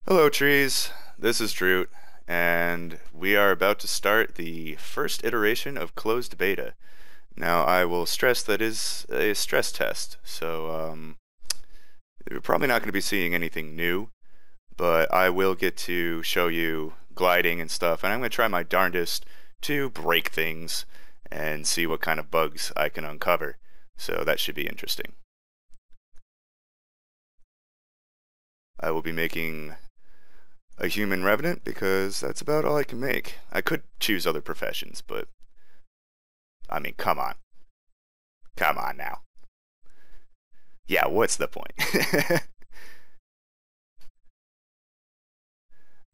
Hello, trees. This is Droot, and we are about to start the first iteration of closed beta. Now, I will stress that is a stress test, so you're probably not going to be seeing anything new, but I will get to show you gliding and stuff, and I'm going to try my darndest to break things and see what kind of bugs I can uncover. So that should be interesting. I will be making a human revenant because that's about all I can make. I could choose other professions, but I mean, come on. Come on now. Yeah, what's the point?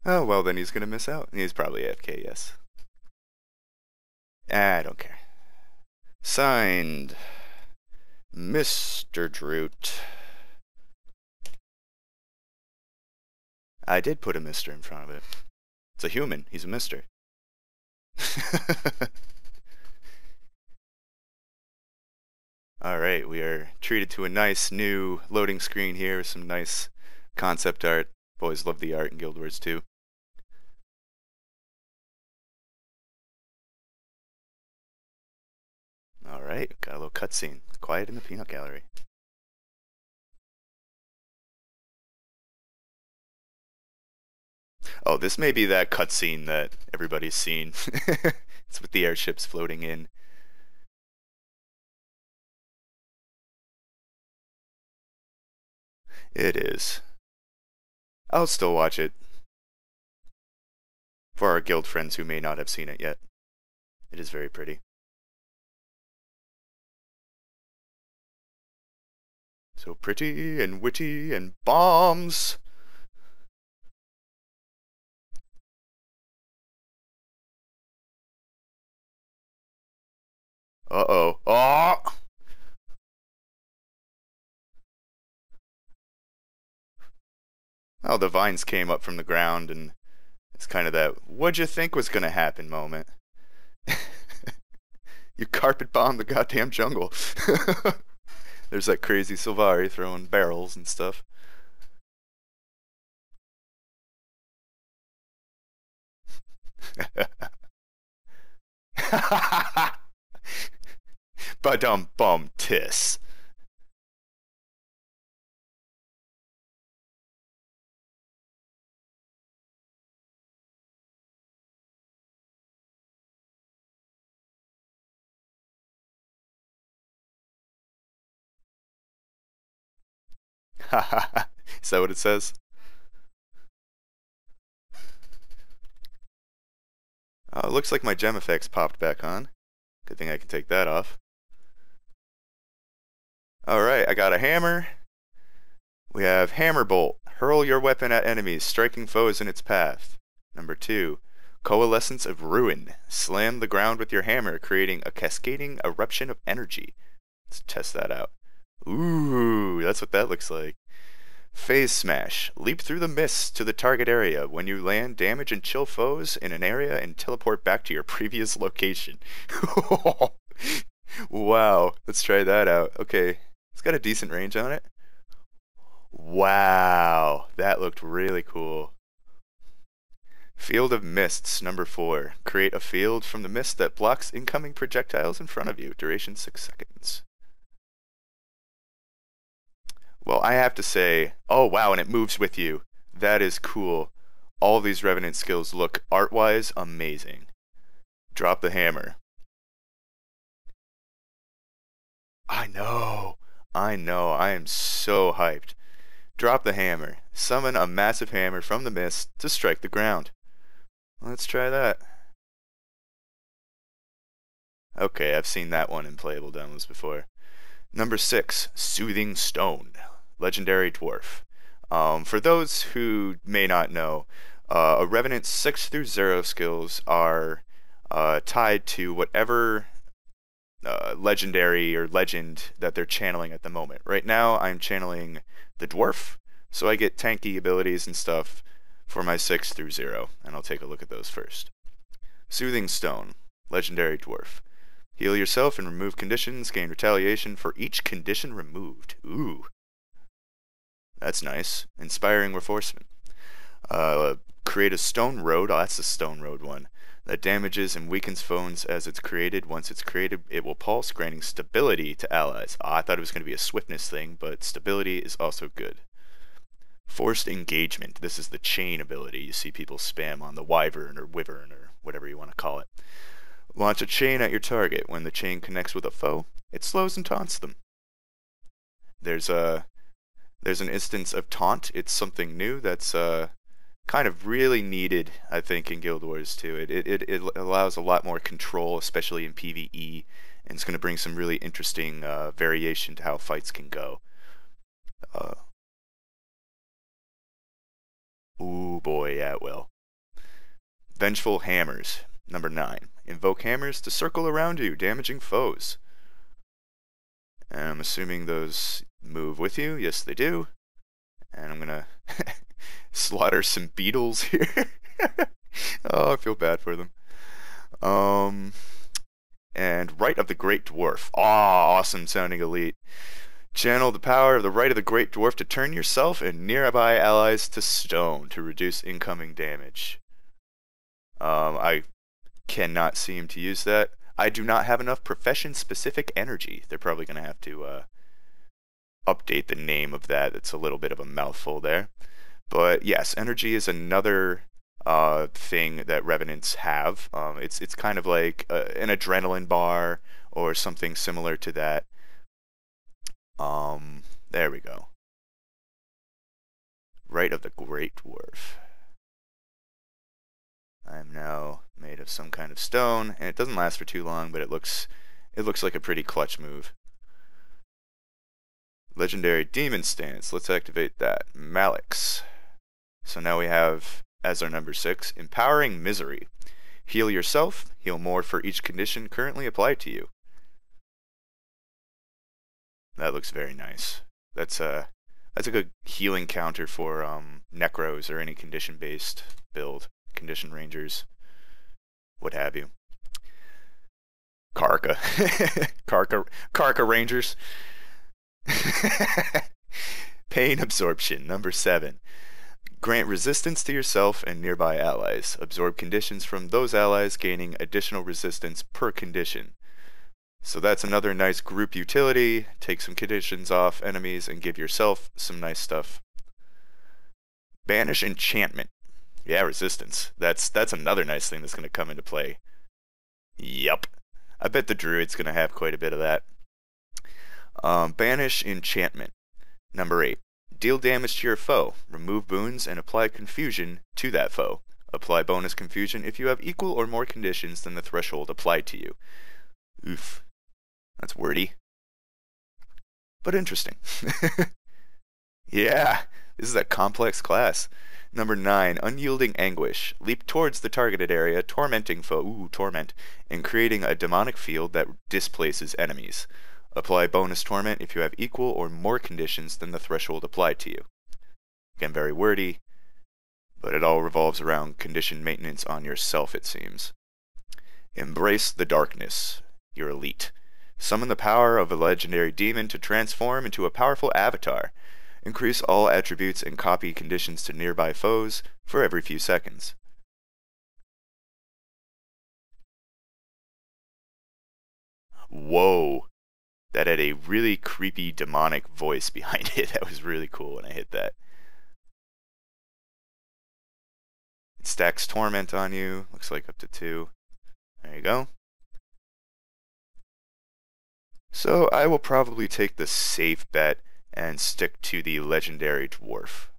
Oh, well, then he's gonna miss out. He's probably AFK, yes. I don't care. Signed, Mr. Droot. I did put a Mr. in front of it. It's a human. He's a Mr. Alright, we are treated to a nice new loading screen here with some nice concept art. Always love the art in Guild Wars 2. Alright, got a little cutscene. Quiet in the peanut gallery. Oh, this may be that cutscene that everybody's seen. It's with the airships floating in. It is. I'll still watch it. For our guild friends who may not have seen it yet. It is very pretty. So pretty and witty and bombs! Uh-oh. Oh! Oh, the vines came up from the ground, and it's kind of that, what'd you think was gonna happen moment. You carpet bombed the goddamn jungle. There's that crazy Sylvari throwing barrels and stuff. Ba-dum bum tis. Is that what it says? It looks like my gem effects popped back on. Good thing I can take that off. Alright, I got a hammer. We have Hammer Bolt. Hurl your weapon at enemies, striking foes in its path. Number 2. Coalescence of Ruin. Slam the ground with your hammer, creating a cascading eruption of energy. Let's test that out. Ooh, that's what that looks like. Phase Smash. Leap through the mist to the target area. When you land, damage and chill foes in an area and teleport back to your previous location. Wow, let's try that out. Okay, it's got a decent range on it. Wow, that looked really cool. Field of Mists, number 4. Create a field from the mist that blocks incoming projectiles in front of you. Duration 6 seconds. Well, I have to say, oh wow, and it moves with you. That is cool. All of these Revenant skills look art-wise amazing. Drop the hammer. I know, I am so hyped. Drop the hammer. Summon a massive hammer from the mist to strike the ground. Let's try that. Okay, I've seen that one in playable demos before. Number 6, Soothing Stone. Legendary Dwarf. For those who may not know, a Revenant's 6 through 0 skills are tied to whatever legendary or legend that they're channeling at the moment. Right now, I'm channeling the Dwarf, so I get tanky abilities and stuff for my 6 through 0, and I'll take a look at those first. Soothing Stone. Legendary Dwarf. Heal yourself and remove conditions, gain retaliation for each condition removed. Ooh. That's nice. Inspiring reinforcement. Uh, Create a stone road. Oh, that's the stone road one. That damages and weakens foes as it's created. Once it's created, it will pulse, granting stability to allies. I thought it was going to be a swiftness thing, but stability is also good. Forced engagement. This is the chain ability you see people spam on the Wyvern or Wyvern or whatever you want to call it. Launch a chain at your target. When the chain connects with a foe, it slows and taunts them. There's an instance of taunt. It's something new that's kind of really needed, I think, in Guild Wars 2. It allows a lot more control, especially in PvE, and it's going to bring some really interesting variation to how fights can go. Ooh boy, yeah it will. Vengeful Hammers. Number 9. Invoke hammers to circle around you, damaging foes. And I'm assuming those move with you. Yes, they do. And I'm gonna slaughter some beetles here. Oh, I feel bad for them. And Rite of the Great Dwarf. Ah, awesome sounding elite. Channel the power of the Rite of the Great Dwarf to turn yourself and nearby allies to stone to reduce incoming damage. I cannot seem to use that. I do not have enough profession-specific energy. They're probably going to have to update the name of that. It's a little bit of a mouthful there. But yes, energy is another thing that Revenants have. It's kind of like an adrenaline bar or something similar to that. There we go. Rite of the Great Dwarf. I'm now made of some kind of stone, and it doesn't last for too long, but it looks like a pretty clutch move. Legendary Demon Stance. Let's activate that. Malix. So now we have, as our number 6, Empowering Misery. Heal yourself, heal more for each condition currently applied to you. That looks very nice. That's a good healing counter for Necros or any condition-based build. Condition Rangers, what have you. Karka. Karka Rangers. Pain Absorption, number 7. Grant resistance to yourself and nearby allies. Absorb conditions from those allies, gaining additional resistance per condition. So that's another nice group utility. Take some conditions off enemies and give yourself some nice stuff. Banish Enchantment. Yeah, resistance. That's another nice thing that's going to come into play. Yup. I bet the Druid's going to have quite a bit of that. Banish Enchantment. Number 8. Deal damage to your foe. Remove boons and apply confusion to that foe. Apply bonus confusion if you have equal or more conditions than the threshold applied to you. Oof. That's wordy. But interesting. Yeah, this is a complex class. Number 9, Unyielding Anguish. Leap towards the targeted area, tormenting foe, torment, and creating a demonic field that displaces enemies. Apply bonus torment if you have equal or more conditions than the threshold applied to you. Again, very wordy, but it all revolves around condition maintenance on yourself, it seems. Embrace the Darkness. You're elite. Summon the power of a legendary demon to transform into a powerful avatar. Increase all attributes and copy conditions to nearby foes for every few seconds. Whoa. That had a really creepy demonic voice behind it. That was really cool when I hit that. It stacks Torment on you. Looks like up to 2. There you go. So I will probably take the safe bet and stick to the Legendary Dwarf.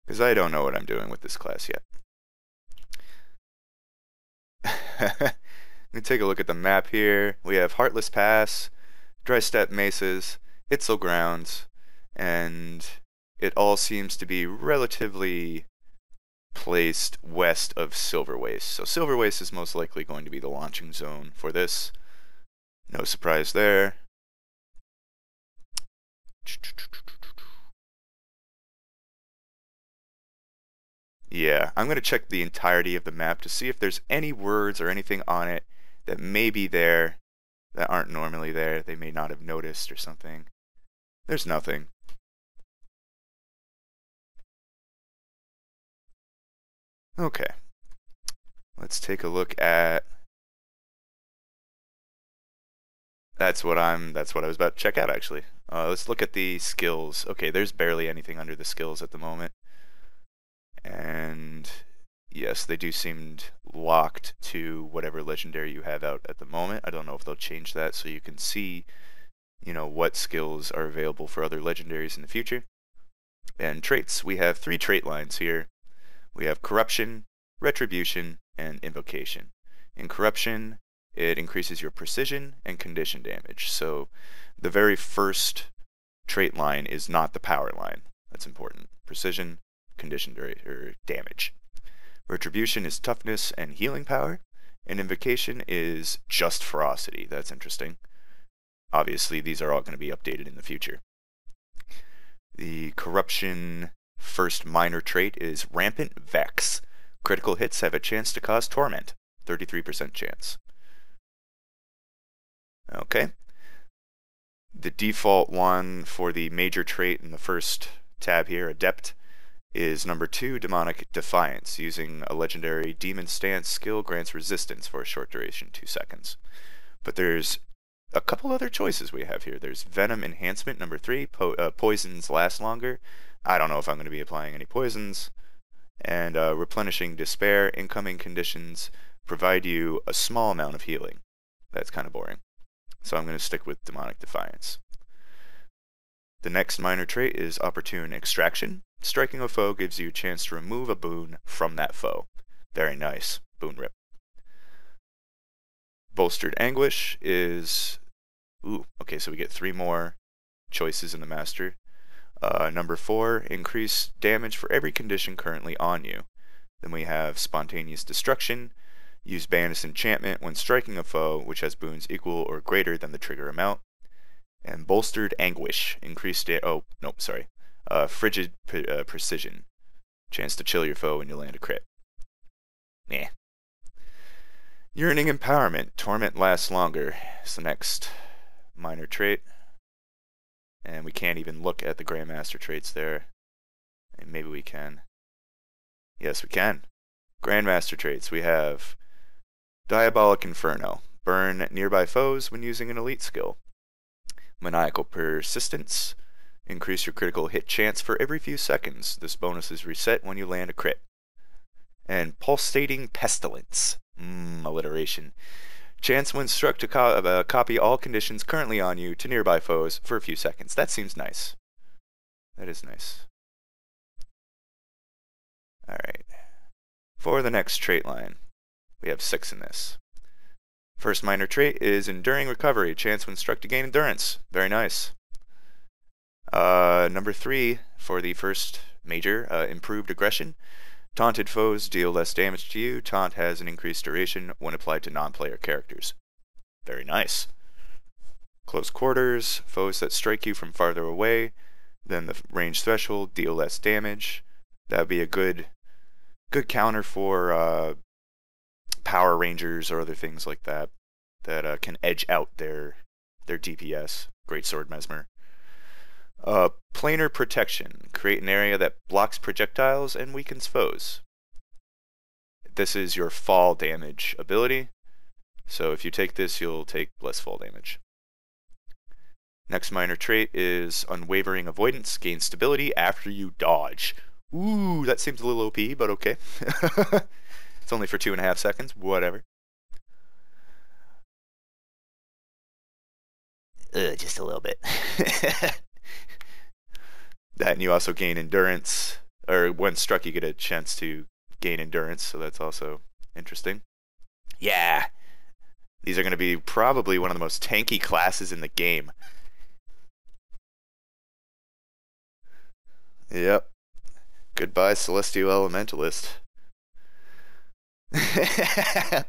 Because I don't know what I'm doing with this class yet. Let me take a look at the map here. We have Heartless Pass, Dry Steppe Mesas, Itzel Grounds, and it all seems to be relatively placed west of Silver Waste. So Silver Waste is most likely going to be the launching zone for this. No surprise there. Yeah, I'm going to check the entirety of the map to see if there's any words or anything on it that may be there that aren't normally there. They may not have noticed or something. There's nothing. Okay. Let's take a look at... That's what I was about to check out, actually. Let's look at the skills. Okay, there's barely anything under the skills at the moment. And yes, they do seem locked to whatever legendary you have out at the moment. I don't know if they'll change that so you can see, you know, what skills are available for other legendaries in the future. And traits, we have 3 trait lines here. We have Corruption, Retribution, and Invocation. In Corruption, it increases your precision and condition damage. So the very first trait line is not the power line. That's important. Precision, condition or damage. Retribution is toughness and healing power, and Invocation is just ferocity. That's interesting. Obviously, these are all going to be updated in the future. The Corruption first minor trait is Rampant Vex. Critical hits have a chance to cause torment. 33% chance. Okay. The default one for the major trait in the first tab here, Adept, is number 2, Demonic Defiance. Using a legendary Demon Stance skill grants resistance for a short duration, 2 seconds. But there's a couple other choices we have here. There's Venom Enhancement, number 3, poisons last longer. I don't know if I'm going to be applying any poisons. And Replenishing Despair, incoming conditions provide you a small amount of healing. That's kind of boring. So I'm going to stick with Demonic Defiance. The next minor trait is Opportune Extraction. Striking a foe gives you a chance to remove a boon from that foe. Very nice. Boon rip. Bolstered Anguish is... Ooh, okay, so we get 3 more choices in the master. Number 4, increase damage for every condition currently on you. Then we have Spontaneous Destruction. Use Banus Enchantment when striking a foe which has boons equal or greater than the trigger amount. And Bolstered Anguish. Frigid Precision. Chance to chill your foe when you land a crit. Nah. Yearning Empowerment. Torment lasts longer. It's the next minor trait. And we can't even look at the Grandmaster traits there. And maybe we can. Yes, we can. Grandmaster traits. We have Diabolic Inferno. Burn nearby foes when using an elite skill. Maniacal Persistence. Increase your critical hit chance for every few seconds. This bonus is reset when you land a crit. And Pulsating Pestilence. Alliteration. Chance when struck to copy all conditions currently on you to nearby foes for a few seconds. That seems nice. That is nice. Alright. For the next trait line, we have 6 in this. First minor trait is Enduring Recovery. Chance when struck to gain endurance. Very nice. Number 3 for the first major, Improved Aggression. Taunted foes deal less damage to you. Taunt has an increased duration when applied to non-player characters. Very nice. Close Quarters. Foes that strike you from farther away than the range threshold deal less damage. That would be a good counter for Power Rangers or other things like that that can edge out their DPS. Greatsword Mesmer. Planar Protection. Create an area that blocks projectiles and weakens foes. This is your fall damage ability. So if you take this, you'll take less fall damage. Next minor trait is Unwavering Avoidance. Gain stability after you dodge. Ooh, that seems a little OP, but okay. It's only for 2.5 seconds. Whatever. Just a little bit. That, and you also gain endurance, or when struck you get a chance to gain endurance, so that's also interesting. Yeah! These are going to be probably one of the most tanky classes in the game. Yep. Goodbye, Celestial Elementalist.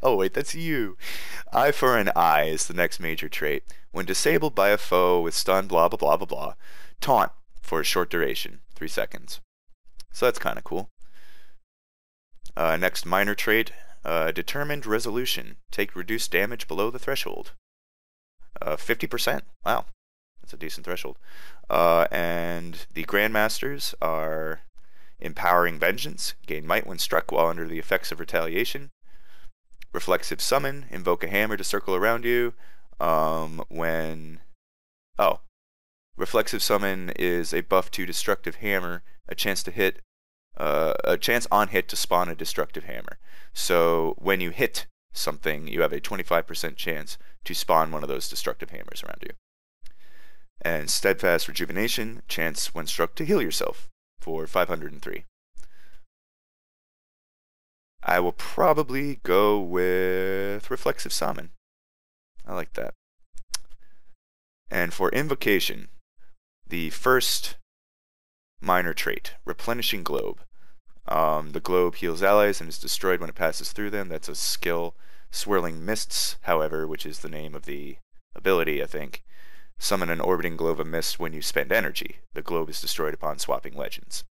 Oh wait, that's you. Eye for an Eye is the next major trait. When disabled by a foe with stun, blah blah blah blah blah. Taunt for a short duration, 3 seconds. So that's kind of cool. Next minor trait, Determined Resolution. Take reduced damage below the threshold. 50%. Wow, that's a decent threshold. And the Grandmasters are Empowering Vengeance, gain might when struck while under the effects of retaliation. Reflexive Summon, invoke a hammer to circle around you. Reflexive Summon is a buff to Destructive Hammer, a chance on hit to spawn a Destructive Hammer. So when you hit something, you have a 25% chance to spawn one of those Destructive Hammers around you. And Steadfast Rejuvenation, chance when struck to heal yourself for 503. I will probably go with Reflexive Summon. I like that. And for Invocation, the first minor trait, Replenishing Globe. The globe heals allies and is destroyed when it passes through them. That's a skill. Swirling Mists, however, which is the name of the ability, I think. Summon an orbiting globe of mist when you spend energy. The globe is destroyed upon swapping legends.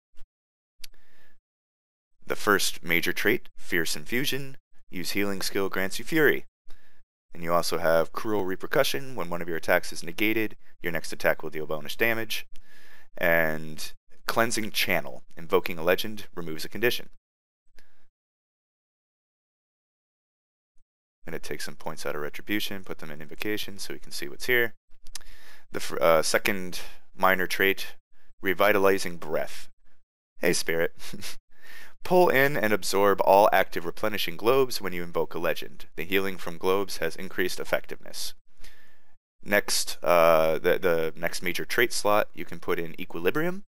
The first major trait, Fierce Infusion. Use healing skill, grants you fury. And you also have Cruel Repercussion. When one of your attacks is negated, your next attack will deal bonus damage. And Cleansing Channel. Invoking a legend removes a condition. I'm going to take some points out of Retribution, put them in Invocation so we can see what's here. The second minor trait, Revitalizing Breath. Hey, Spirit. Pull in and absorb all active replenishing globes when you invoke a legend. The healing from globes has increased effectiveness. Next, the next major trait slot, you can put in Equilibrium.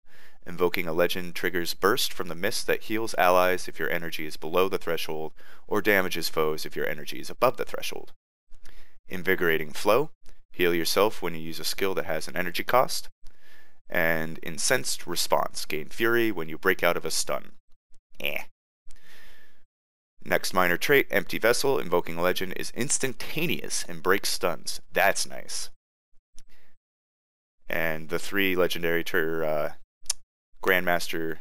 Invoking a legend triggers burst from the mist that heals allies if your energy is below the threshold, or damages foes if your energy is above the threshold. Invigorating Flow. Heal yourself when you use a skill that has an energy cost. And Incensed Response. Gain fury when you break out of a stun. Next minor trait, Empty Vessel. Invoking a legend is instantaneous and breaks stuns. That's nice. And the three legendary Grandmaster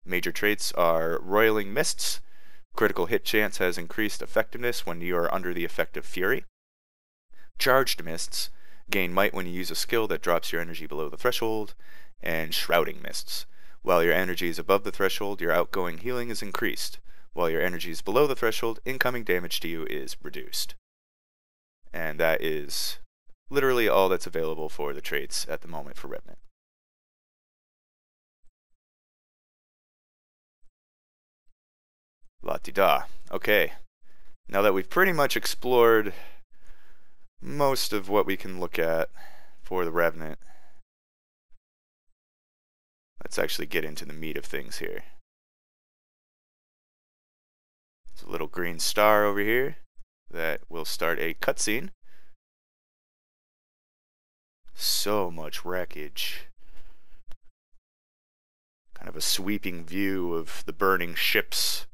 major traits are Roiling Mists. Critical hit chance has increased effectiveness when you are under the effect of fury. Charged Mists. Gain might when you use a skill that drops your energy below the threshold. And Shrouding Mists. While your energy is above the threshold, your outgoing healing is increased. While your energy is below the threshold, incoming damage to you is reduced. And that is literally all that's available for the traits at the moment for Revenant. La-di-da. Okay. Now that we've pretty much explored most of what we can look at for the Revenant, let's actually get into the meat of things here. There's a little green star over here that will start a cutscene. So much wreckage. Kind of a sweeping view of the burning ships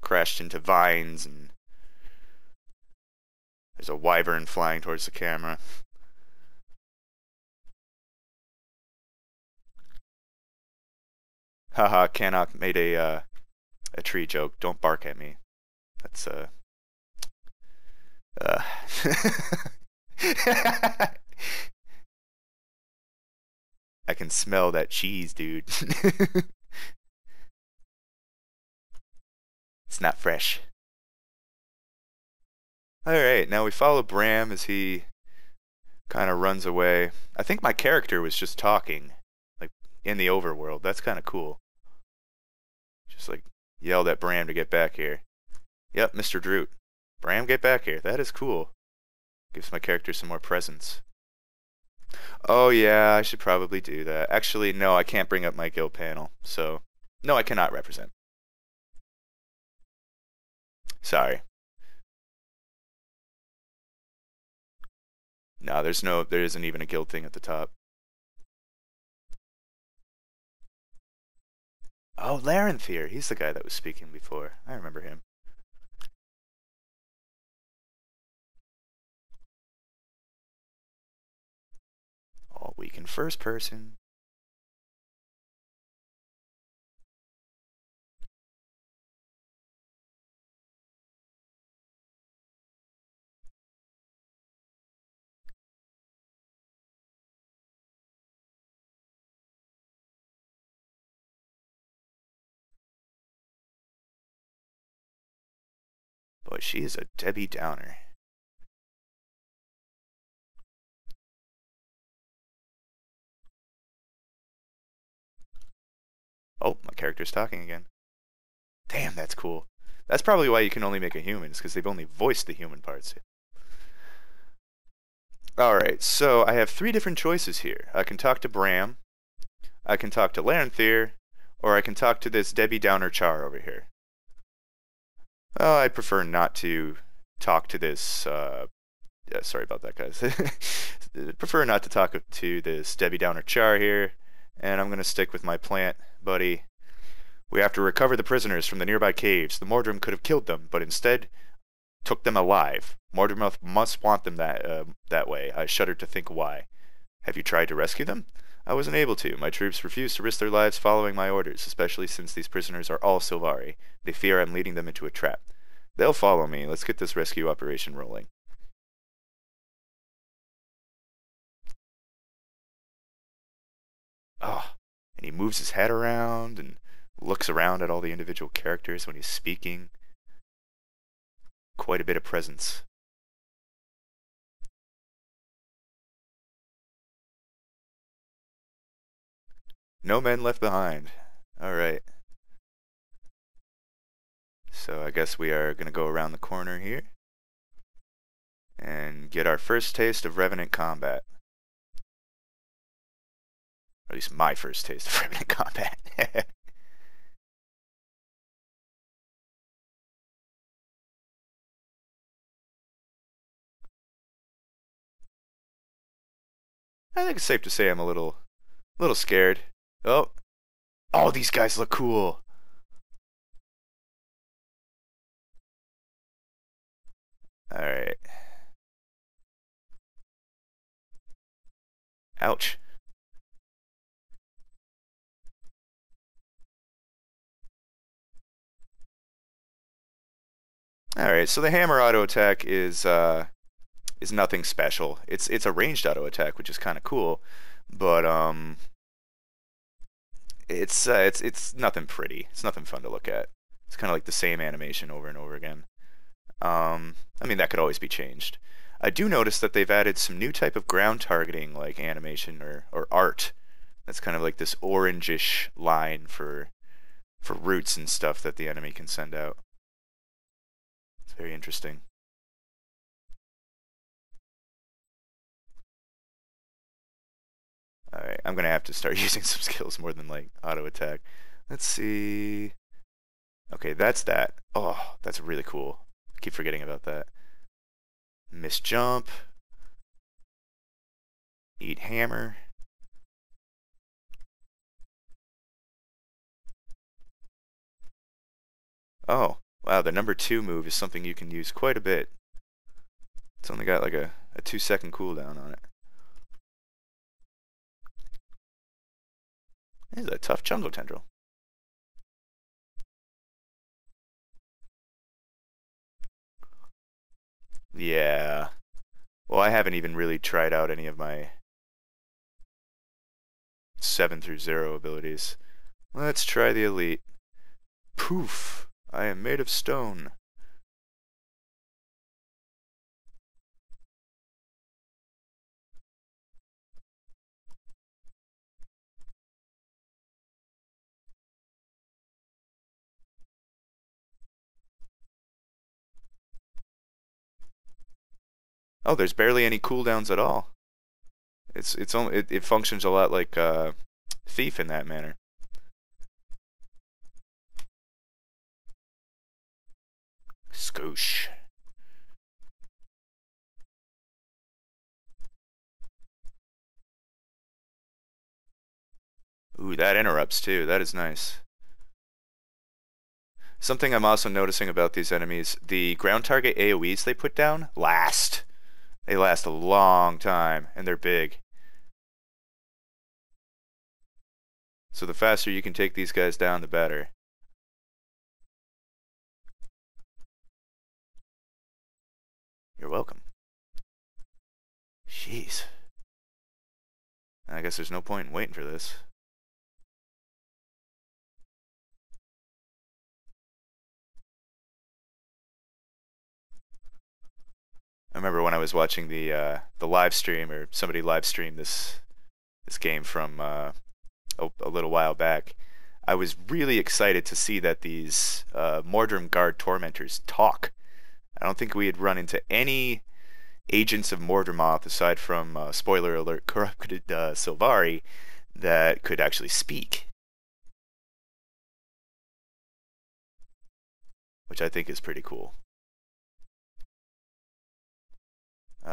crashed into vines, and there's a wyvern flying towards the camera. Haha, Canuck made a tree joke. Don't bark at me. That's I can smell that cheese, dude. It's not fresh. Alright, now we follow Bram as he kind of runs away. I think my character was just talking, like, in the overworld. That's kind of cool. Just, like, yelled at Bram to get back here. Yep, Mr. Droot. Bram, get back here. That is cool. Gives my character some more presence. Oh yeah, I should probably do that. Actually, no, I can't bring up my guild panel. So, no, I cannot represent. Sorry. No, there isn't even a guild thing at the top. Oh, Larenthier. He's the guy that was speaking before. I remember him. All week in first person. she is a Debbie Downer. Oh, my character's talking again. Damn, that's cool. That's probably why you can only make a human, is because they've only voiced the human parts. Alright, so I have 3 different choices here. I can talk to Bram, I can talk to Larenthier, or I can talk to this Debbie Downer Char over here. Oh, I prefer not to talk to this, yeah, sorry about that, guys. I prefer not to talk to this Debbie Downer Char here, and I'm going to stick with my plant buddy. We have to recover the prisoners from the nearby caves. The Mordrim could have killed them, but instead took them alive. Mordrim must want them that way. I shudder to think why. Have you tried to rescue them? I wasn't able to. My troops refuse to risk their lives following my orders, especially since these prisoners are all Sylvari. They fear I'm leading them into a trap. They'll follow me. Let's get this rescue operation rolling. Oh, and he moves his head around and looks around at all the individual characters when he's speaking. Quite a bit of presence. No men left behind. Alright. So I guess we are going to go around the corner here and get our first taste of Revenant combat. Or at least my first taste of Revenant combat. I think it's safe to say I'm a little scared. Oh, these guys look cool. All right. Ouch. All right. So the hammer auto attack is nothing special. It's a ranged auto attack, which is kind of cool, but it's nothing pretty. It's nothing fun to look at. It's kind of like the same animation over and over again. I mean, that could always be changed. I do notice that they've added some new type of ground targeting, like animation or art. That's kind of like this orangish line for roots and stuff that the enemy can send out. It's very interesting. Alright, I'm gonna have to start using some skills more than like auto attack. Let's see. Okay, that's that. Oh, that's really cool. I keep forgetting about that. Miss jump. Eat hammer. Oh, wow, the number 2 move is something you can use quite a bit. It's only got like a 2-second cooldown on it. This is a tough jungle tendril. Yeah. Well, I haven't even really tried out any of my 7 through 0 abilities. Let's try the elite. Poof! I am made of stone. Oh, there's barely any cooldowns at all. It functions a lot like Thief in that manner. Scoosh. Ooh, that interrupts too. That is nice. Something I'm also noticing about these enemies, the ground target AoEs they put down last. They last a long time, and they're big. So the faster you can take these guys down, the better. You're welcome. Jeez. I guess there's no point in waiting for this. I remember when I was watching the live stream, or somebody live streamed this game from a little while back. I was really excited to see that these Mordrim Guard Tormentors talk. I don't think we had run into any agents of Mordremoth aside from spoiler alert corrupted Sylvari that could actually speak, which I think is pretty cool. We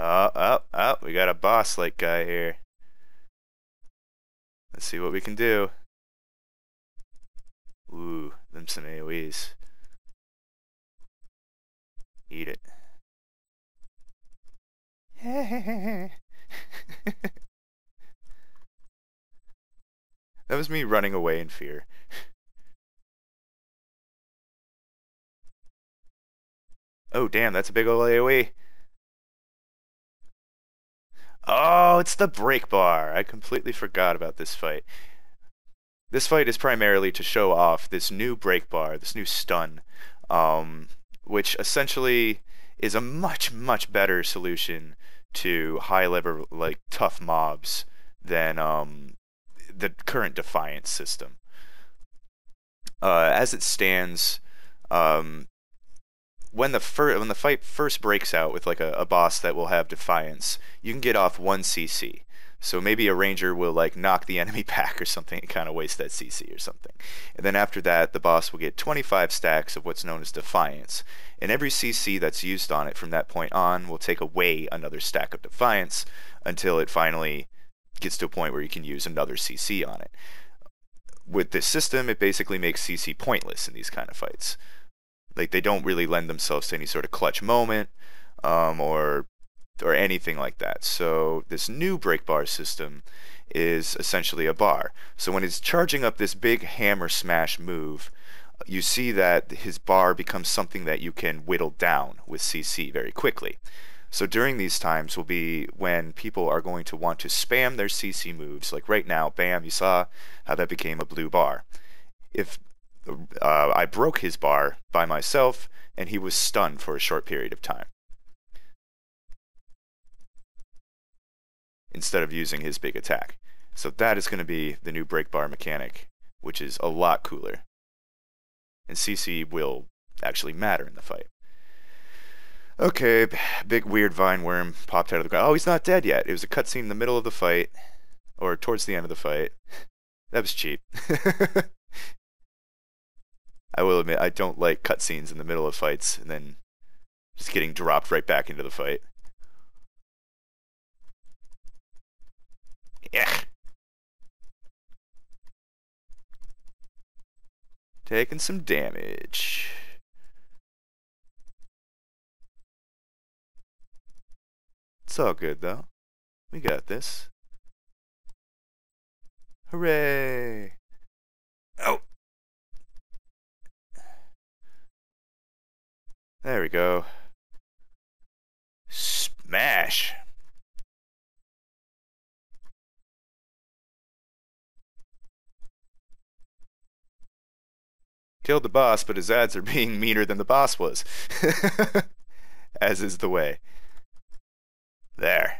got a boss-like guy here. Let's see what we can do. Ooh, them some AoEs. Eat it. That was me running away in fear. Oh, damn, that's a big ol' AoE. Oh, it's the break bar. I completely forgot about this fight. This fight is primarily to show off this new break bar, this new stun, which essentially is a much, much better solution to high level, like, tough mobs than the current Defiance system. As it stands, when the fight first breaks out with like a boss that will have Defiance, you can get off 1 CC. So maybe a ranger will like knock the enemy back or something and kind of waste that CC or something. And then after that, the boss will get 25 stacks of what's known as Defiance. And every CC that's used on it from that point on will take away another stack of Defiance until it finally gets to a point where you can use another CC on it. With this system, it basically makes CC pointless in these kind of fights. Like, they don't really lend themselves to any sort of clutch moment, or anything like that. So this new break bar system is essentially a bar. So when it's charging up this big hammer smash move, you see that his bar becomes something that you can whittle down with CC very quickly. So during these times will be when people are going to want to spam their CC moves. Like right now, bam, you saw how that became a blue bar. If I broke his bar by myself, and he was stunned for a short period of time, instead of using his big attack. So that is going to be the new break bar mechanic, which is a lot cooler. And CC will actually matter in the fight. Okay, big weird vine worm popped out of the ground. Oh, he's not dead yet. It was a cutscene in the middle of the fight, or towards the end of the fight. That was cheap. I will admit, I don't like cutscenes in the middle of fights and then just getting dropped right back into the fight. Yeah. Taking some damage. It's all good, though. We got this. Hooray! Oh! There we go. Smash! Killed the boss, but his ads are being meaner than the boss was. As is the way. There.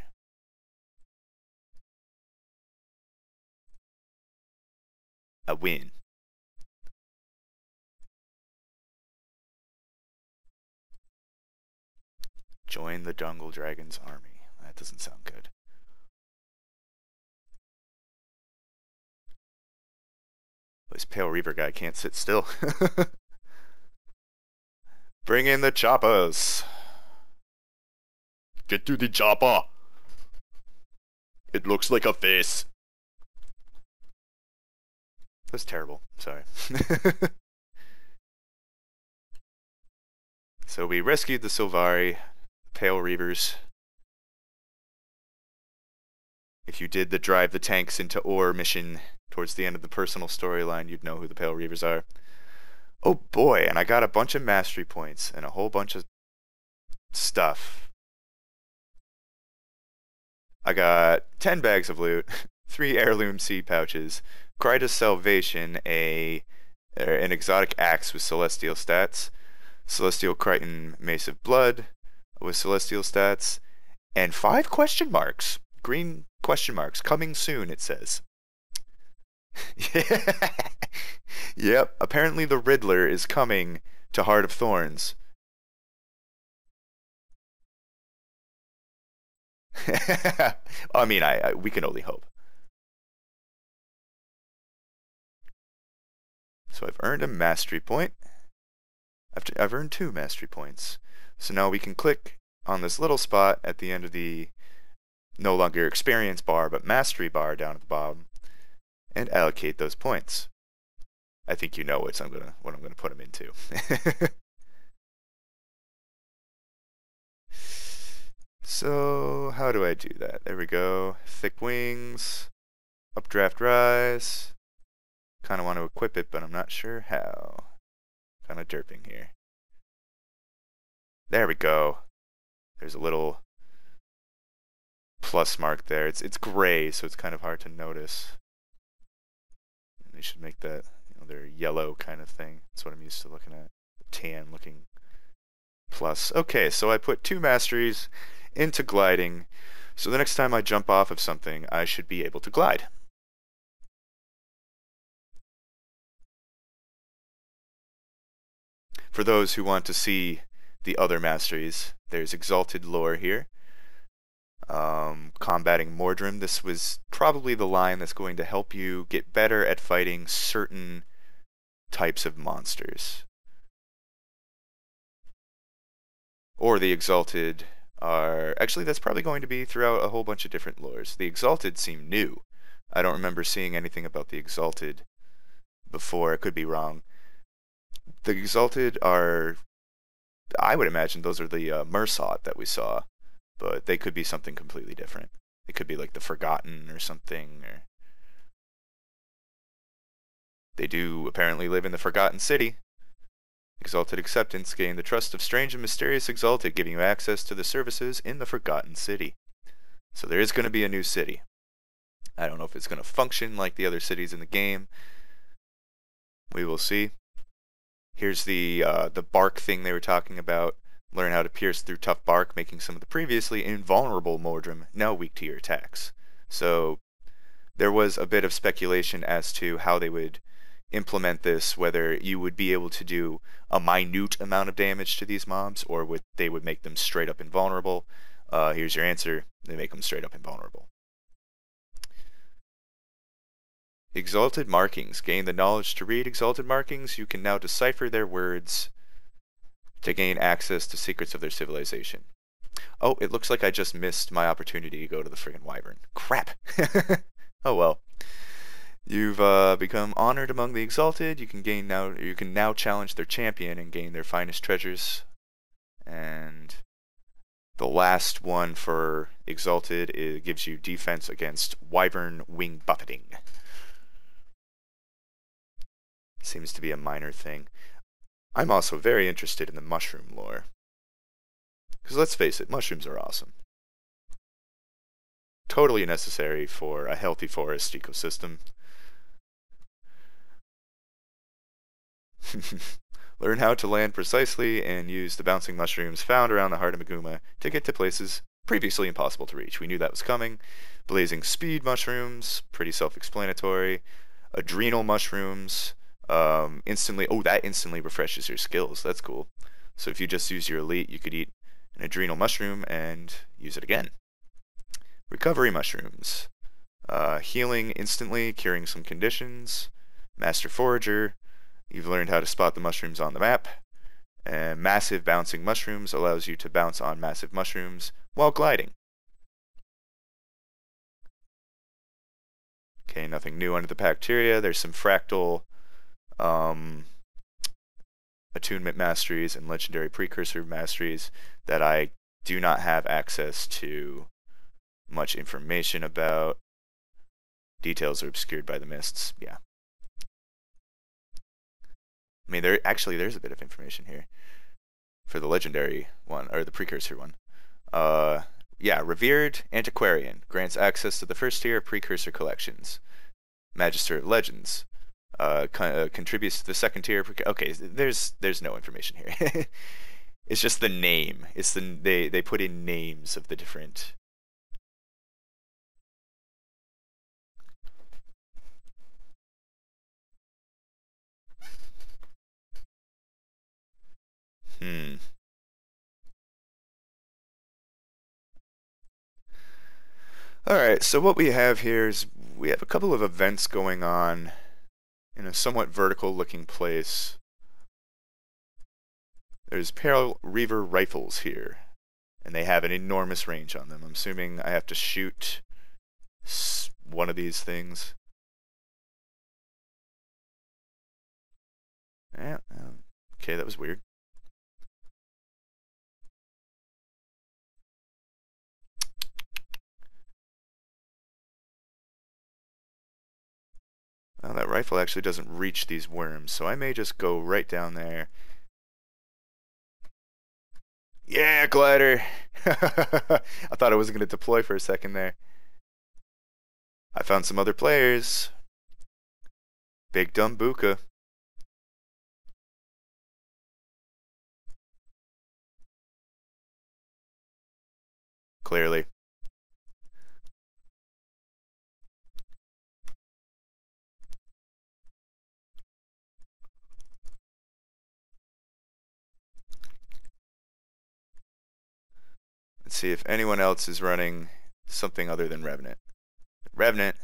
A win. Join the Jungle Dragon's army. That doesn't sound good. This Pale Reaver guy can't sit still. Bring in the choppers. Get to the chopper. It looks like a face. That's terrible. Sorry. So we rescued the Sylvari, Pale Reavers. If you did the drive the tanks into ore mission towards the end of the personal storyline, you'd know who the Pale Reavers are. Oh boy, and I got a bunch of mastery points and a whole bunch of stuff. I got 10 bags of loot, 3 heirloom seed pouches, Kryta's Salvation, an exotic axe with celestial stats, Celestial Crichton Mace of Blood, with celestial stats, and 5 question marks. Green question marks coming soon, it says. Yep, apparently the Riddler is coming to Heart of Thorns. I mean, we can only hope. So I've earned a mastery point. I've earned 2 mastery points. So now we can click on this little spot at the end of the no longer experience bar, but mastery bar down at the bottom, and allocate those points. I think you know what I'm gonna put them into. So how do I do that? There we go. Thick wings, updraft rise. Kind of want to equip it, but I'm not sure how. Kind of derping here. There we go. There's a little plus mark there. It's gray, so it's kind of hard to notice. And they should make that, their yellow kind of thing. That's what I'm used to looking at. Tan looking plus. Okay, so I put 2 masteries into gliding, so the next time I jump off of something, I should be able to glide. For those who want to see the other masteries, there's Exalted Lore here. Combating Mordrim. This was probably the line that's going to help you get better at fighting certain types of monsters. Or the Exalted are... Actually, that's probably going to be throughout a whole bunch of different lores. The Exalted seem new. I don't remember seeing anything about the Exalted before. I could be wrong. The Exalted are... I would imagine those are the Mursot that we saw, but they could be something completely different. It could be like the Forgotten or something. Or they do apparently live in the Forgotten City. Exalted Acceptance, gain the trust of strange and mysterious Exalted, giving you access to the services in the Forgotten City. So there is going to be a new city. I don't know if it's going to function like the other cities in the game. We will see. Here's the bark thing they were talking about. Learn how to pierce through tough bark, making some of the previously invulnerable Mordrim now weak to your attacks. So there was a bit of speculation as to how they would implement this, whether you would be able to do a minute amount of damage to these mobs, or they would make them straight up invulnerable. Here's your answer. They make them straight up invulnerable. Exalted Markings. Gain the knowledge to read Exalted Markings. You can now decipher their words to gain access to secrets of their civilization. Oh, it looks like I just missed my opportunity to go to the friggin' Wyvern. Crap! Oh well. You've become honored among the Exalted. You can now challenge their champion and gain their finest treasures. And the last one for Exalted, it gives you defense against Wyvern wing buffeting. Seems to be a minor thing. I'm also very interested in the mushroom lore. Because let's face it, mushrooms are awesome. Totally necessary for a healthy forest ecosystem. Learn how to land precisely and use the bouncing mushrooms found around the heart of Maguma to get to places previously impossible to reach. We knew that was coming. Blazing speed mushrooms, pretty self-explanatory. Adrenal mushrooms, that instantly refreshes your skills. That's cool. So if you just use your elite, you could eat an adrenal mushroom and use it again. Recovery mushrooms, healing instantly, curing some conditions. Master Forager, you've learned how to spot the mushrooms on the map. And massive bouncing mushrooms allows you to bounce on massive mushrooms while gliding. Okay, nothing new under the bacteria. There's some fractal attunement masteries and legendary precursor masteries that I do not have access to much information about. Details are obscured by the mists. Yeah. I mean, there's a bit of information here for the legendary one, or the precursor one. Yeah, Revered Antiquarian grants access to the first tier of precursor collections. Magister of Legends contributes to the second tier. Okay, there's no information here. It's just the name. It's they put in names of the different. Hmm. All right. So what we have here is we have a couple of events going on in a somewhat vertical-looking place. There's Peril Reaver rifles here, and they have an enormous range on them. I'm assuming I have to shoot one of these things. Yeah. Okay, that was weird. Well, that rifle actually doesn't reach these worms, so I may just go right down there. Yeah, glider! I thought I wasn't going to deploy for a second there. I found some other players. Big Dumb Buka. Clearly. Let's see if anyone else is running something other than Revenant. Revenant.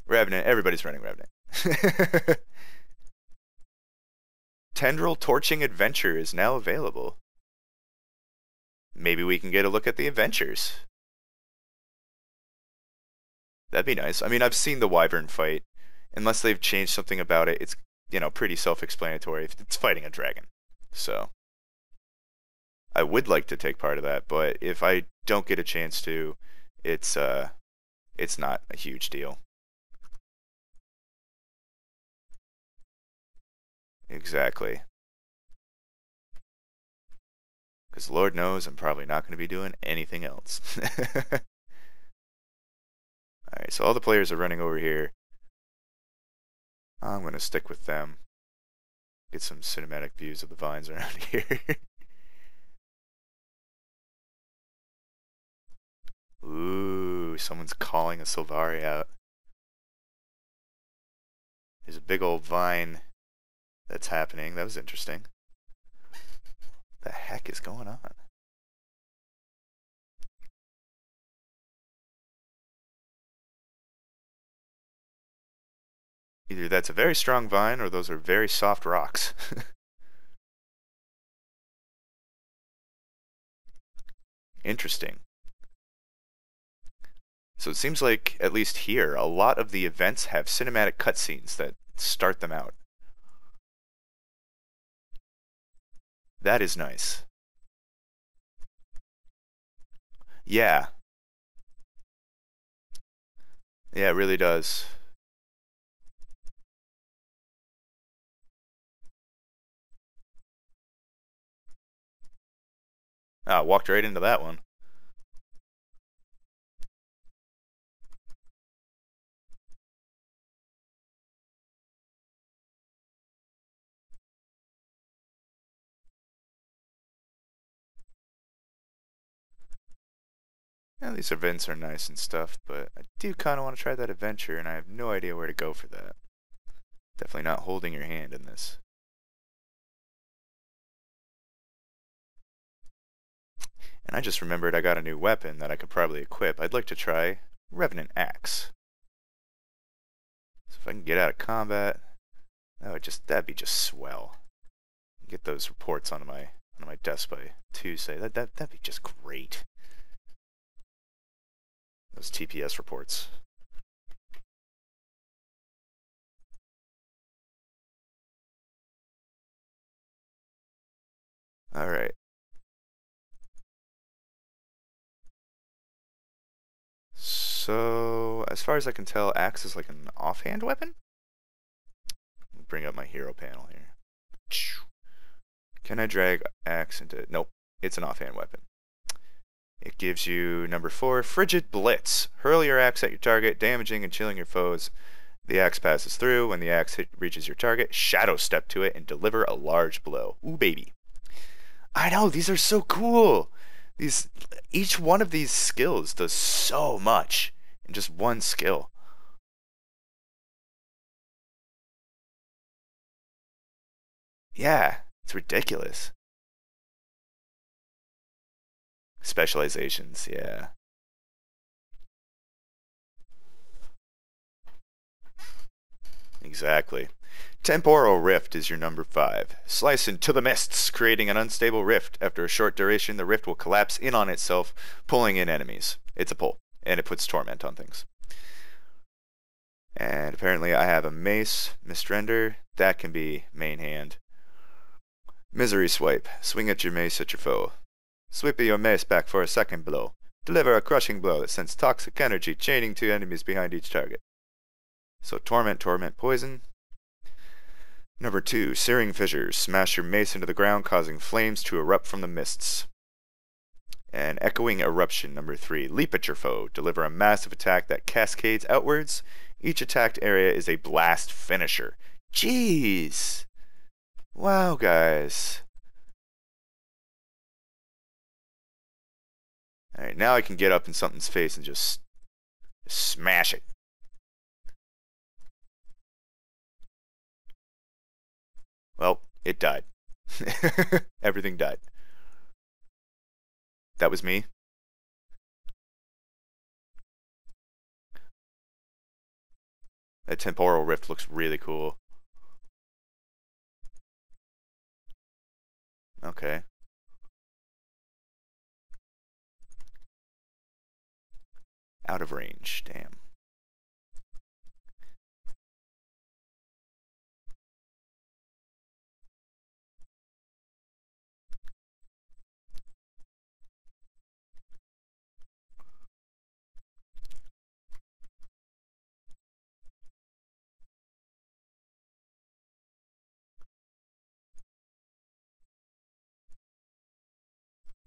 Revenant. Everybody's running Revenant. Tendril Torching Adventure is now available. Maybe we can get a look at the adventures. That'd be nice. I mean, I've seen the Wyvern fight. Unless they've changed something about it, it's, pretty self-explanatory. It's fighting a dragon. So, I would like to take part of that, but if I don't get a chance to, it's not a huge deal. Exactly. Because Lord knows I'm probably not going to be doing anything else. Alright, so all the players are running over here. I'm going to stick with them. Get some cinematic views of the vines around here. Ooh, someone's calling a Sylvari out. There's a big old vine that's happening. That was interesting. What the heck is going on? Either that's a very strong vine or those are very soft rocks. Interesting. So it seems like, at least here, a lot of the events have cinematic cutscenes that start them out. That is nice. Yeah. Yeah, it really does. Ah, walked right into that one. Yeah, these events are nice and stuff, but I do kind of want to try that adventure, and I have no idea where to go for that. Definitely not holding your hand in this. And I just remembered I got a new weapon that I could probably equip. I'd like to try Revenant Axe. So if I can get out of combat, that'd be just swell. Get those reports onto my desk by Tuesday. That'd be just great. Those TPS reports. All right. So, as far as I can tell, axe is like an offhand weapon? Let me bring up my hero panel here. Can I drag axe into... Nope, it's an offhand weapon. It gives you number 4, Frigid Blitz. Hurl your axe at your target, damaging and chilling your foes. The axe passes through. When the axe reaches your target, shadow step to it and deliver a large blow. Ooh, baby. I know, these are so cool. These, each one of these skills does so much in just one skill. Yeah, it's ridiculous. Specializations, yeah. Exactly. Temporal Rift is your number 5. Slice into the mists, creating an unstable rift. After a short duration, the rift will collapse in on itself, pulling in enemies. It's a pull, and it puts torment on things. And apparently I have a mace, Mistrender. That can be main hand. Misery Swipe. Swing at your mace at your foe. Sweep your mace back for a second blow. Deliver a crushing blow that sends toxic energy chaining two enemies behind each target. So Torment, Torment, Poison. Number 2, Searing Fissure. Smash your mace into the ground, causing flames to erupt from the mists. And Echoing Eruption, number 3. Leap at your foe. Deliver a massive attack that cascades outwards. Each attacked area is a blast finisher. Jeez! Wow, guys. Alright, now I can get up in something's face and just smash it. Well, it died. Everything died. That was me. That temporal rift looks really cool. Okay. Out of range, damn.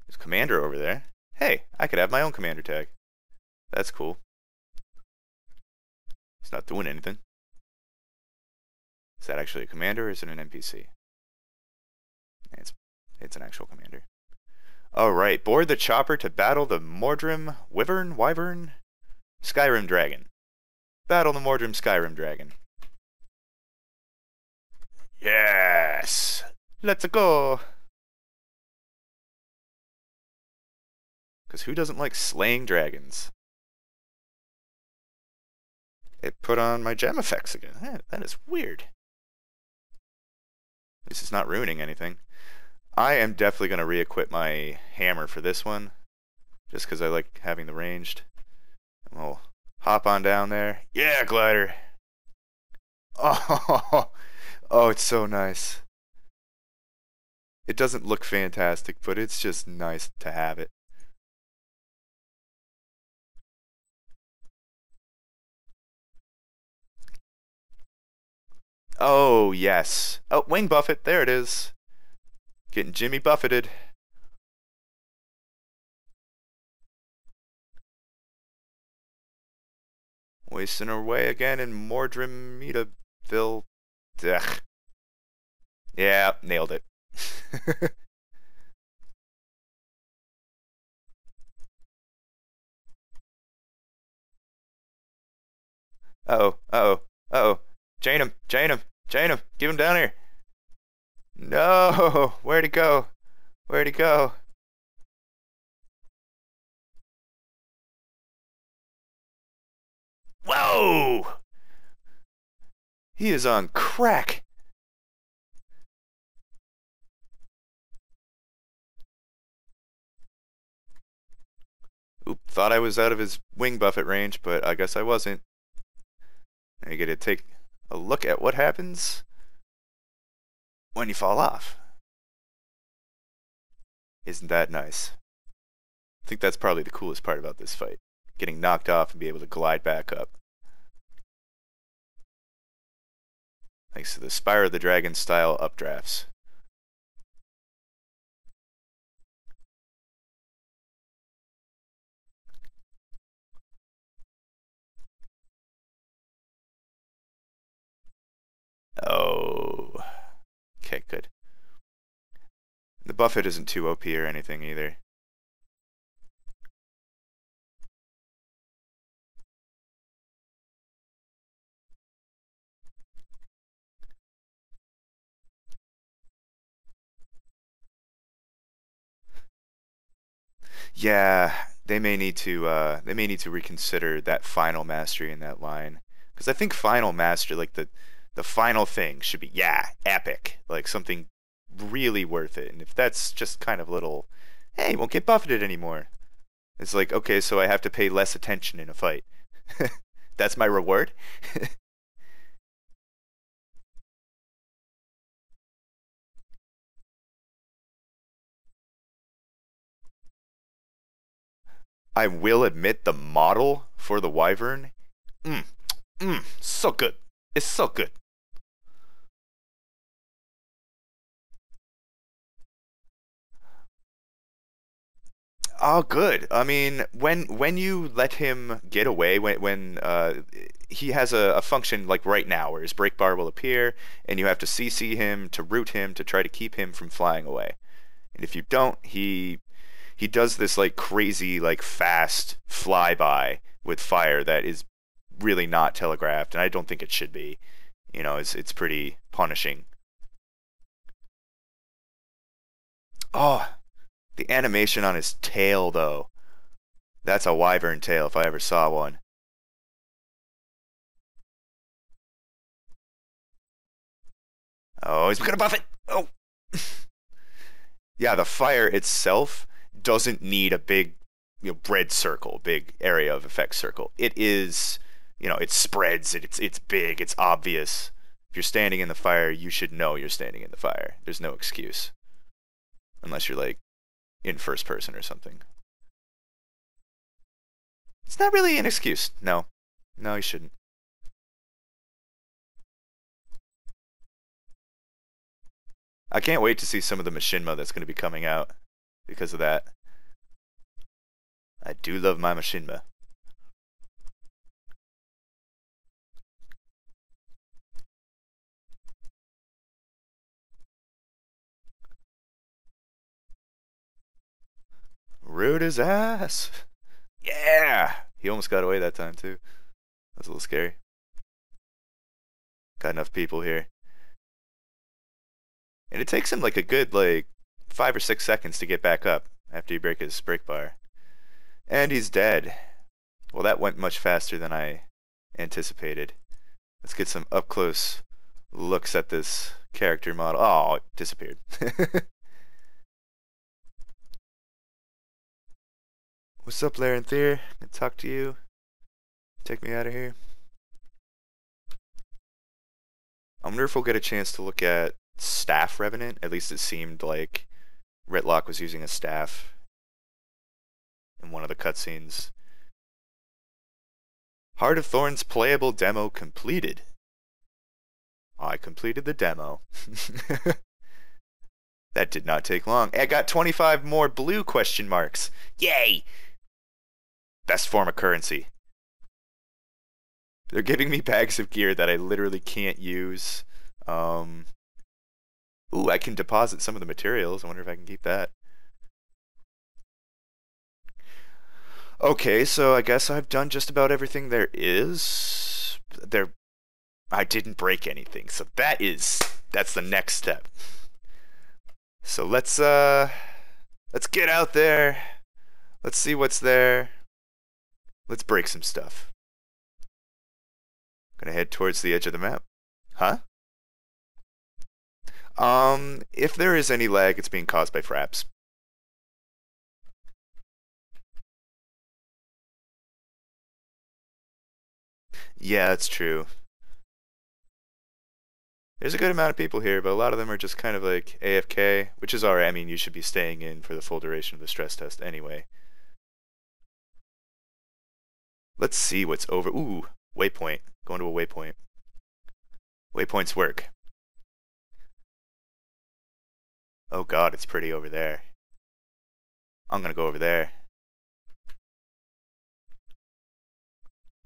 There's commander over there. Hey, I could have my own commander tag. That's cool. It's not doing anything. Is that actually a commander or is it an NPC? It's an actual commander. Alright, board the chopper to battle the Mordrim Wyvern? Skyrim Dragon. Battle the Mordrim Skyrim Dragon. Yes! Let's go! Because who doesn't like slaying dragons? It put on my gem effects again. That is weird. At least it's not ruining anything. I am definitely going to re-equip my hammer for this one. Just because I like having the ranged. And we'll hop on down there. Yeah, glider! Oh, oh, it's so nice. It doesn't look fantastic, but it's just nice to have it. Oh, yes. Oh, wing buffet. There it is. Getting Jimmy buffeted. Wasting our way again in Mordrimidaville. Ugh. Yeah, nailed it. Uh-oh, uh-oh, uh-oh. Chain him, chain him, chain him. Get him down here. No! Where'd he go? Where'd he go? Whoa! He is on crack. Oop, thought I was out of his wing buffet range, but I guess I wasn't. Now you get to take a look at what happens when you fall off. Isn't that nice? I think that's probably the coolest part about this fight. Getting knocked off and be able to glide back up. Thanks to the Spire of the Dragon style updrafts. Oh. Okay, good. The Buffet isn't too OP or anything either. Yeah, they may need to reconsider that final mastery in that line. Because I think final mastery, like the final thing should be, yeah, epic. Like something really worth it. And if that's just kind of little, hey, won't get buffeted anymore. It's like, okay, so I have to pay less attention in a fight. That's my reward? I will admit the model for the Wyvern, mm, so good. It's so good. Oh, good. I mean, when you let him get away, when he has a function like right now where his break bar will appear, and you have to CC him to root him to try to keep him from flying away. And if you don't, he does this like crazy like fast flyby with fire that is really not telegraphed, and I don't think it should be. You know, it's pretty punishing. Oh, the animation on his tail though. That's a wyvern tail if I ever saw one. Oh, he's gonna buff it. Oh, yeah. The fire itself doesn't need a big, red circle, big area of effect circle. It is, it spreads. It's big. It's obvious. If you're standing in the fire, you should know you're standing in the fire. There's no excuse, unless you're like in first person or something. It's not really an excuse. No, no, you shouldn't. I can't wait to see some of the machinima that's going to be coming out because of that. I do love my machinima. Root his ass. Yeah! He almost got away that time too. That's a little scary. Got enough people here. And it takes him like a good 5 or 6 seconds to get back up after you break his break bar. And he's dead. Well, that went much faster than I anticipated. Let's get some up close looks at this character model. Oh, it disappeared. What's up, Larenthier? Can I talk to you? Take me out of here. I wonder if we'll get a chance to look at Staff Revenant. At least it seemed like Retlock was using a staff in one of the cutscenes. Heart of Thorns playable demo completed. I completed the demo. That did not take long. I got 25 more blue question marks. Yay! Best form of currency. They're giving me bags of gear that I literally can't use. Ooh, I can deposit some of the materials. I wonder if I can keep that. Okay, so I guess I've done just about everything there is. I didn't break anything, so that's the next step. So let's get out there. Let's see what's there. Let's break some stuff. Gonna head towards the edge of the map. Huh? If there is any lag, it's being caused by Fraps. Yeah, that's true. There's a good amount of people here, but a lot of them are just kind of like AFK, which is alright. I mean, you should be staying in for the full duration of the stress test anyway. Let's see what's over. Ooh, waypoint. Going to a waypoint. Waypoints work. Oh god, it's pretty over there. I'm gonna go over there.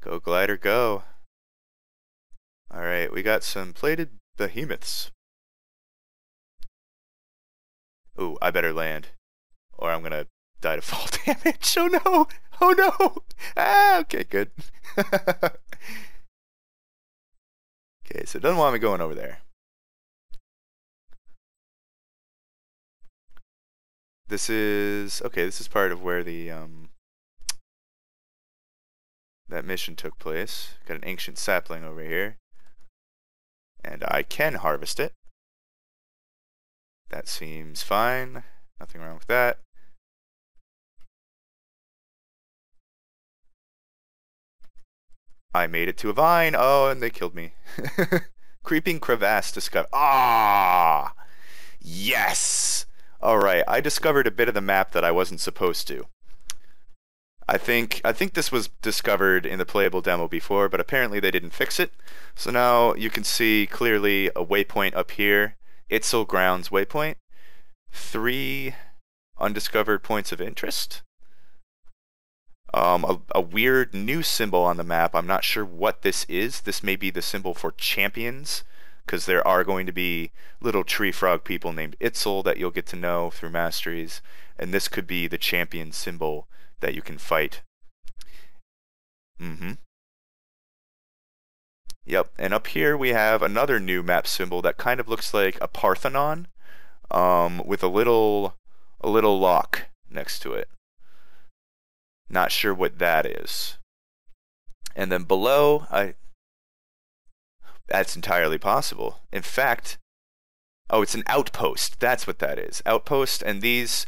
Go glider, go. Alright, we got some plated Behemoths. Ooh, I better land, or I'm gonna die to fall damage. Oh no! Oh no! Ah, okay, good. Okay, so it doesn't want me going over there. This is okay. This is part of where the that mission took place. Got an ancient sapling over here, and I can harvest it. That seems fine. Nothing wrong with that. I made it to a vine. Oh, and they killed me. Creeping crevasse discovered. Ah, yes. All right, I discovered a bit of the map that I wasn't supposed to. I think this was discovered in the playable demo before, but apparently they didn't fix it. So now you can see clearly a waypoint up here. Itzel Grounds waypoint. 3 undiscovered points of interest. A weird new symbol on the map. I'm not sure what this is. This may be the symbol for champions, because there are going to be little tree frog people named Itzel that you'll get to know through masteries, and this could be the champion symbol that you can fight. Yep, and up here we have another new map symbol that kind of looks like a Parthenon, with a little lock next to it. Not sure what that is. And then below, that's entirely possible. In fact, oh, it's an outpost. That's what that is. Outpost, and these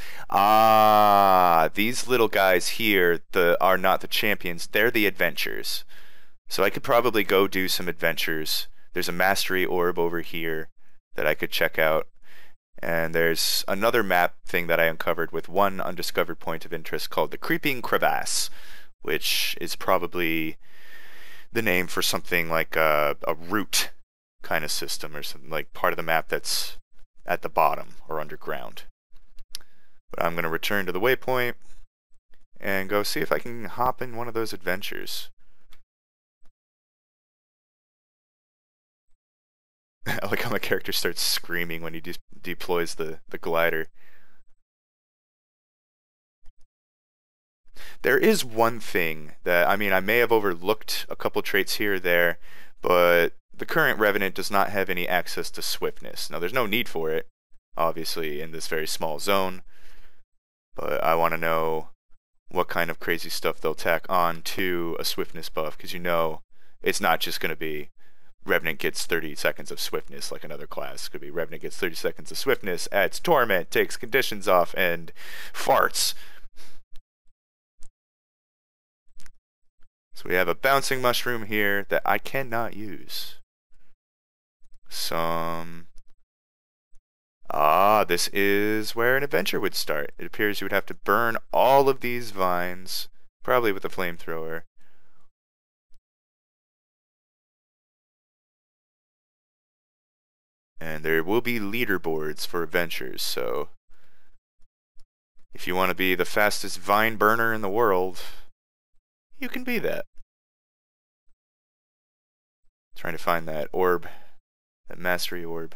little guys here are not the champions. They're the adventures. So I could probably go do some adventures. There's a mastery orb over here that I could check out. And there's another map thing that I uncovered with 1 undiscovered point of interest called the Creeping Crevasse, which is probably the name for something like a root kind of system, or something like part of the map that's at the bottom or underground. But I'm going to return to the waypoint and go see if I can hop in one of those adventures. I like how my character starts screaming when he deploys the glider. There is one thing that, I mean, I may have overlooked a couple traits here or there, but the current Revenant does not have any access to swiftness. Now, there's no need for it, obviously, in this very small zone, but I want to know what kind of crazy stuff they'll tack on to a swiftness buff, because you know it's not just going to be Revenant gets 30 seconds of swiftness like another class. It could be Revenant gets 30 seconds of swiftness, adds torment, takes conditions off, and farts. So we have a bouncing mushroom here that I cannot use. This is where an adventure would start. It appears you would have to burn all of these vines, probably with a flamethrower. And there will be leaderboards for adventures, so if you want to be the fastest vine burner in the world, you can be that. Trying to find that orb, that mastery orb.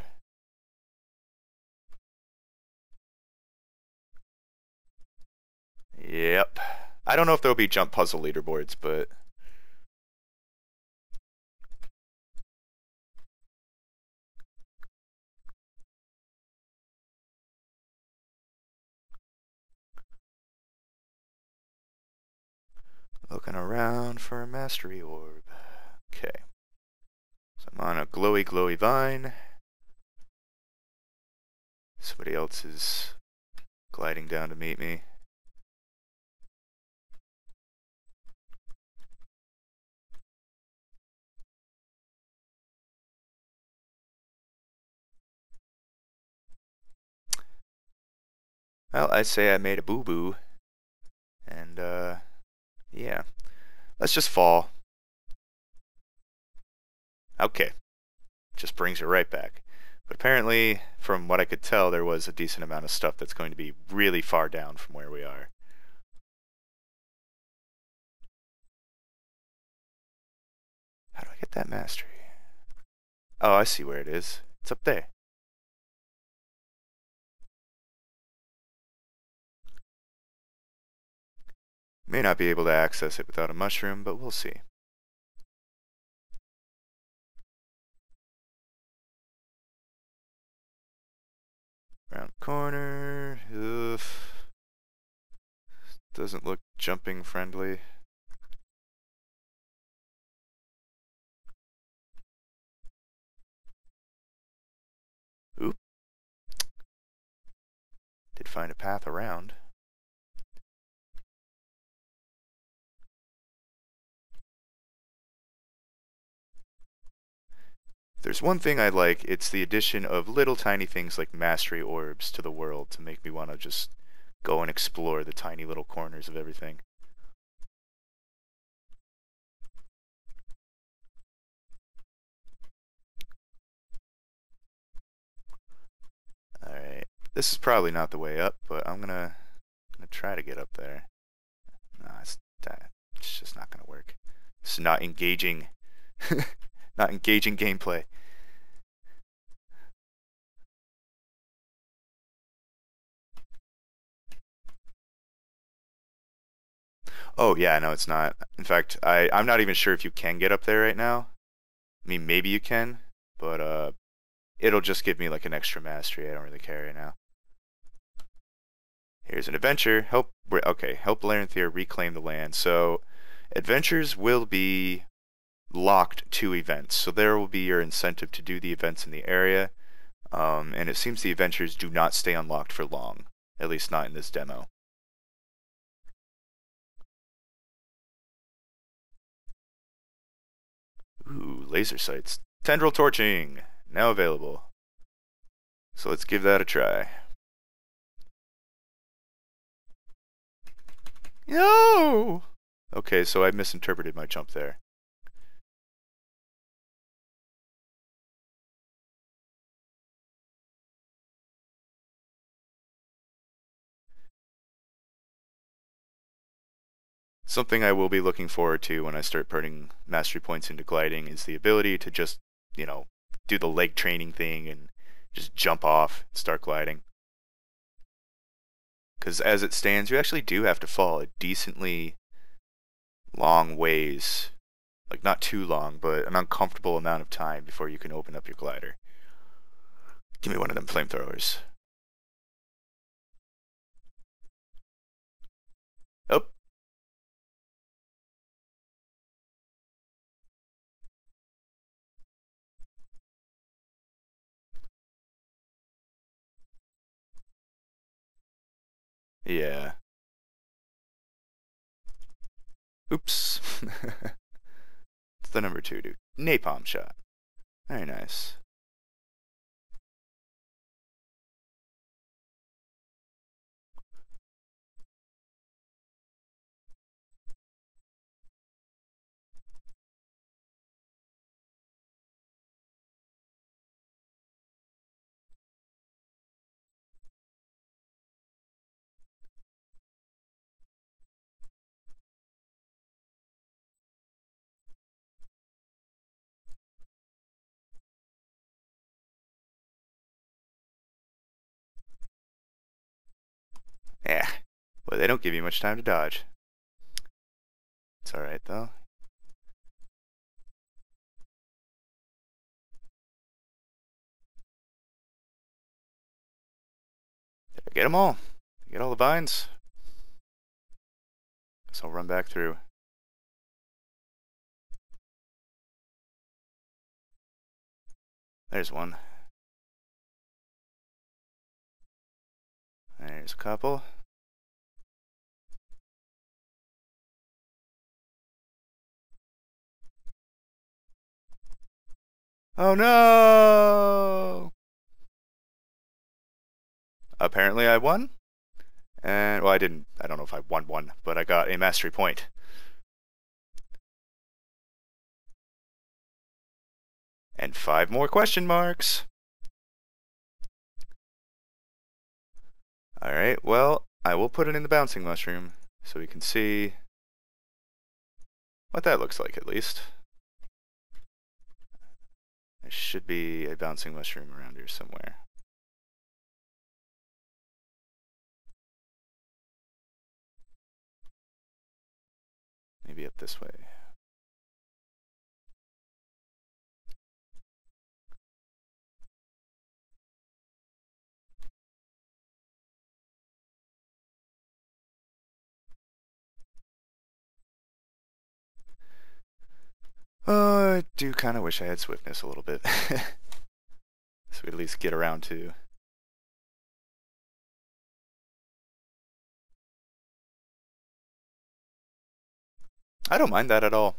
Yep. I don't know if there'll be jump puzzle leaderboards, but looking around for a mastery orb. Okay. So I'm on a glowy vine. Somebody else is gliding down to meet me. Well, I say I made a boo-boo. And, yeah. Let's just fall. Okay. Just brings it right back. But apparently, from what I could tell, there was a decent amount of stuff that's going to be really far down from where we are. How do I get that mastery? Oh, I see where it is. It's up there. May not be able to access it without a mushroom, but we'll see. Round corner. Ugh. Doesn't look jumping friendly. Oop. Did find a path around. If there's one thing I like, it's the addition of little tiny things like mastery orbs to the world to make me want to just go and explore the tiny little corners of everything. Alright, this is probably not the way up, but I'm gonna try to get up there. No, it's just not gonna work. It's not engaging. Not engaging gameplay. Oh yeah, no, it's not. In fact, I'm not even sure if you can get up there right now. I mean, maybe you can, but it'll just give me like an extra mastery. I don't really care right now. Here's an adventure. Help Larenthir reclaim the land. So adventures will be locked to events. So there will be your incentive to do the events in the area. And it seems the adventures do not stay unlocked for long. At least not in this demo. Ooh, laser sights. Tendril torching! Now available. So let's give that a try. No! Okay, so I misinterpreted my jump there. Something I will be looking forward to when I start putting mastery points into gliding is the ability to just, do the leg training thing and just jump off and start gliding. Because as it stands, you actually do have to fall a decently long ways. Like, not too long, but an uncomfortable amount of time before you can open up your glider. Give me one of them flamethrowers. Oh. Yeah. Oops. It's the number 2, dude. Napalm shot. Very nice. Yeah. Well, they don't give you much time to dodge. It's alright, though. Did I get them all? Did I get all the vines? Guess I'll run back through. There's one. There's a couple. Oh no! Apparently I won. And, well, I didn't. I don't know if I won one, but I got a mastery point. And 5 more question marks. Alright, well, I will put it in the bouncing mushroom so we can see what that looks like at least. There should be a bouncing mushroom around here somewhere. Maybe up this way. I do kind of wish I had swiftness a little bit. So we at least get around to. I don't mind that at all.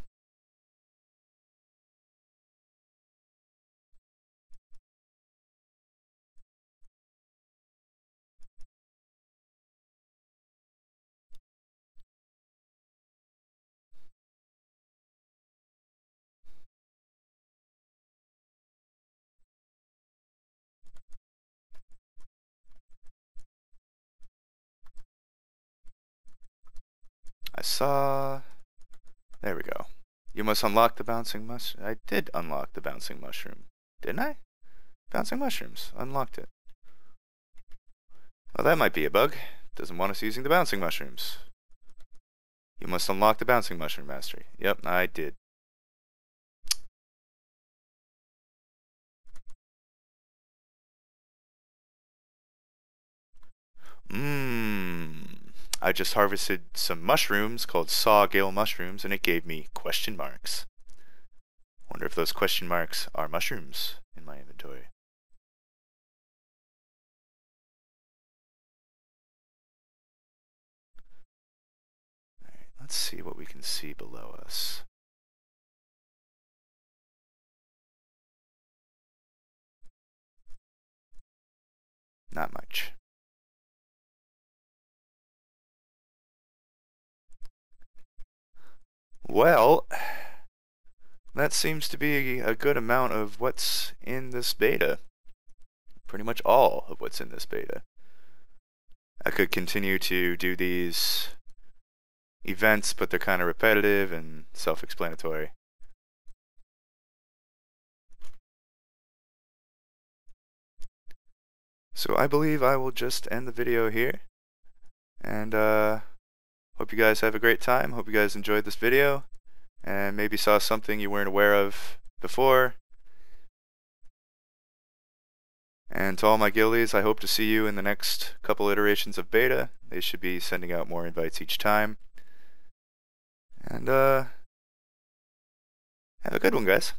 I saw. There we go. You must unlock the bouncing mushroom. I did unlock the bouncing mushroom. Didn't I? Bouncing mushrooms. Unlocked it. Well, that might be a bug. Doesn't want us using the bouncing mushrooms. You must unlock the bouncing mushroom mastery. Yep, I did. I just harvested some mushrooms called sawgale mushrooms, and it gave me question marks. Wonder if those question marks are mushrooms in my inventory. Alright, let's see what we can see below us. Not much. Well, that seems to be a good amount of what's in this beta. Pretty much all of what's in this beta. I could continue to do these events, but they're kind of repetitive and self-explanatory. So I believe I will just end the video here. And hope you guys have a great time. Hope you guys enjoyed this video and maybe saw something you weren't aware of before. And to all my guildies, I hope to see you in the next couple iterations of beta. They should be sending out more invites each time. And have a good one, guys.